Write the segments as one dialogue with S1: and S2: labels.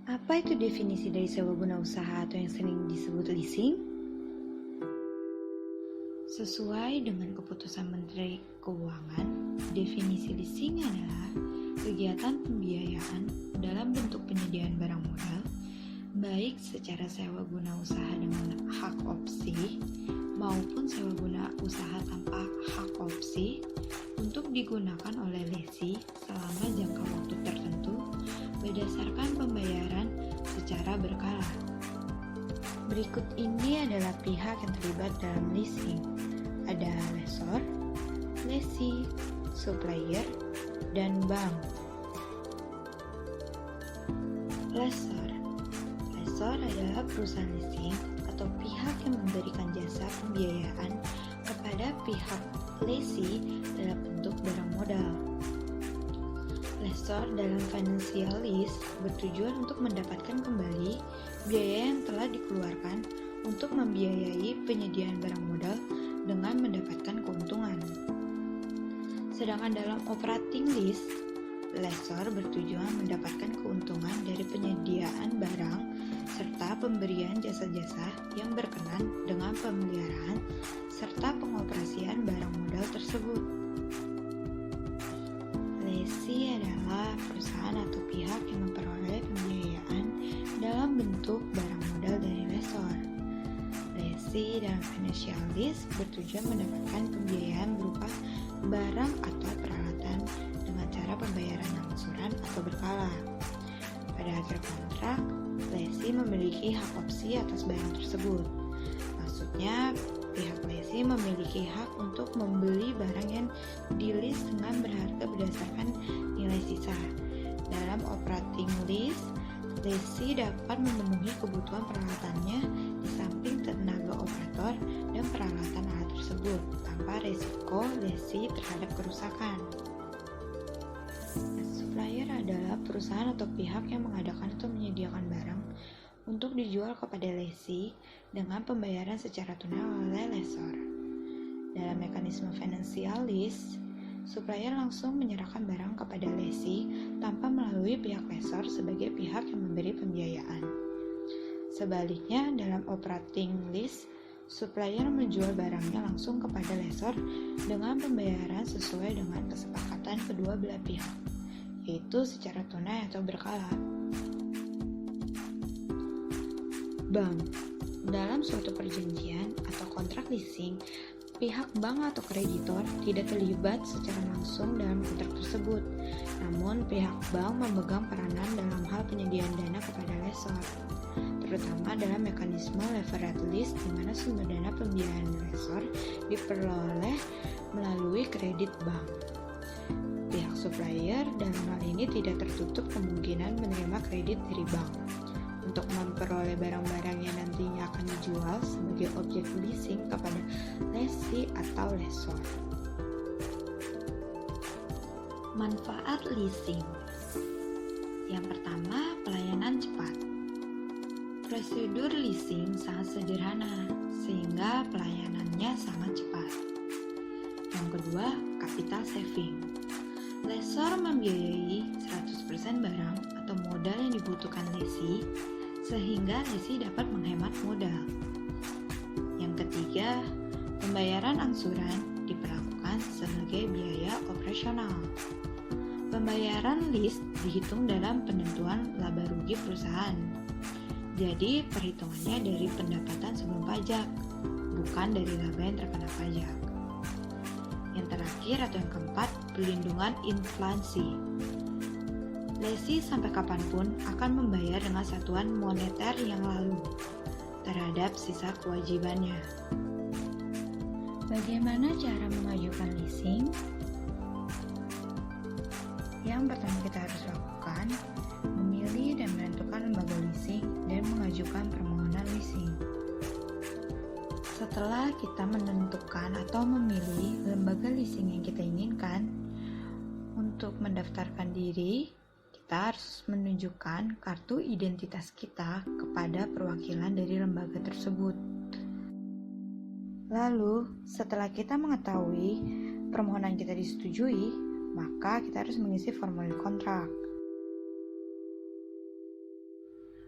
S1: Apa itu definisi dari sewa guna usaha atau yang sering disebut leasing? Sesuai dengan keputusan Menteri Keuangan, definisi leasing adalah kegiatan pembiayaan dalam bentuk penyediaan barang modal, baik secara sewa guna usaha dengan hak opsi maupun sewa guna usaha tanpa hak opsi untuk digunakan oleh lessee selama jangka waktu tertentu berdasarkan pembayaran secara berkala. Berikut ini adalah pihak yang terlibat dalam leasing. Ada lessor, lessee, supplier, dan bank. Lessor adalah perusahaan leasing atau pihak yang memberikan jasa pembiayaan kepada pihak lessee dalam bentuk barang modal. Lessor dalam financial lease bertujuan untuk mendapatkan kembali biaya yang telah dikeluarkan untuk membiayai penyediaan barang modal dengan mendapatkan keuntungan. Sedangkan dalam operating lease, lessor bertujuan mendapatkan keuntungan dari penyediaan barang serta pemberian jasa-jasa yang berkenan dengan pemeliharaan serta pengoperasian barang modal tersebut. Lessee adalah perusahaan atau pihak yang memperoleh pembiayaan dalam bentuk barang modal dari lessor. Lessee dalam financial lease bertujuan mendapatkan pembiayaan berupa barang atau peralatan dengan cara pembayaran angsuran atau berkala. Pada akhir kontrak, lessee memiliki hak opsi atas barang tersebut. Maksudnya, pihak lessee memiliki hak untuk membeli barang yang di-lease dengan berharga berdasarkan nilai sisa. Dalam operating lease, lessee dapat memenuhi kebutuhan peralatannya di samping tenaga operator dan peralatan alat tersebut tanpa risiko lessee terhadap kerusakan. Supplier adalah perusahaan atau pihak yang mengadakan atau menyediakan barang untuk dijual kepada lessee dengan pembayaran secara tunai oleh lessor. Dalam mekanisme financial lease, supplier langsung menyerahkan barang kepada lessee tanpa melalui pihak lessor sebagai pihak yang memberi pembiayaan. Sebaliknya, dalam operating lease, supplier menjual barangnya langsung kepada lessor dengan pembayaran sesuai dengan kesepakatan kedua belah pihak, yaitu secara tunai atau berkala. Bank. Dalam suatu perjanjian atau kontrak leasing, pihak bank atau kreditor tidak terlibat secara langsung dalam kontrak tersebut. Namun, pihak bank memegang peranan dalam hal penyediaan dana kepada lessor, terutama dalam mekanisme leveraged lease di mana sumber dana pembiayaan lessor diperoleh melalui kredit bank. Pihak supplier dalam hal ini tidak tertutup kemungkinan menerima kredit dari bank untuk memperoleh barang-barang yang nantinya akan dijual sebagai objek leasing kepada lessee atau lessor. Manfaat leasing. Yang pertama, pelayanan cepat. Prosedur leasing sangat sederhana, sehingga pelayanannya sangat cepat. Yang kedua, capital saving. Lessor membiayai 100% barang atau modal yang dibutuhkan lessee, sehingga lessee dapat menghemat modal. Yang ketiga, pembayaran angsuran diperlakukan sebagai biaya operasional. Pembayaran lease dihitung dalam penentuan laba rugi perusahaan. Jadi, perhitungannya dari pendapatan sebelum pajak, bukan dari laba yang terkena pajak. Yang terakhir atau yang keempat, perlindungan inflasi. Lessee sampai kapanpun akan membayar dengan satuan moneter yang lalu terhadap sisa kewajibannya. Bagaimana cara mengajukan leasing? Yang pertama kita harus lakukan, memilih dan menentukan lembaga leasing dan mengajukan permohonan leasing. Setelah kita menentukan atau memilih lembaga leasing yang kita inginkan, untuk mendaftarkan diri, kita harus menunjukkan kartu identitas kita kepada perwakilan dari lembaga tersebut. Lalu, setelah kita mengetahui permohonan kita disetujui, maka kita harus mengisi formulir kontrak.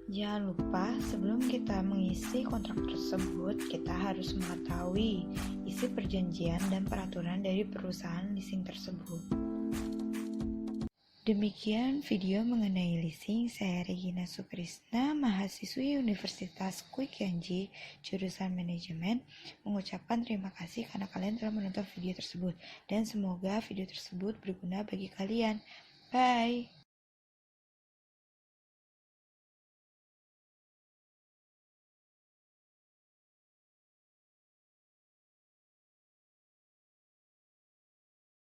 S1: Jangan lupa, sebelum kita mengisi kontrak tersebut, kita harus mengetahui isi perjanjian dan peraturan dari perusahaan leasing tersebut. Demikian video mengenai leasing. Saya Regina Sukrisna, mahasiswi Universitas Kuikianji, jurusan manajemen, mengucapkan terima kasih karena kalian telah menonton video tersebut, dan semoga video tersebut berguna bagi kalian. Bye!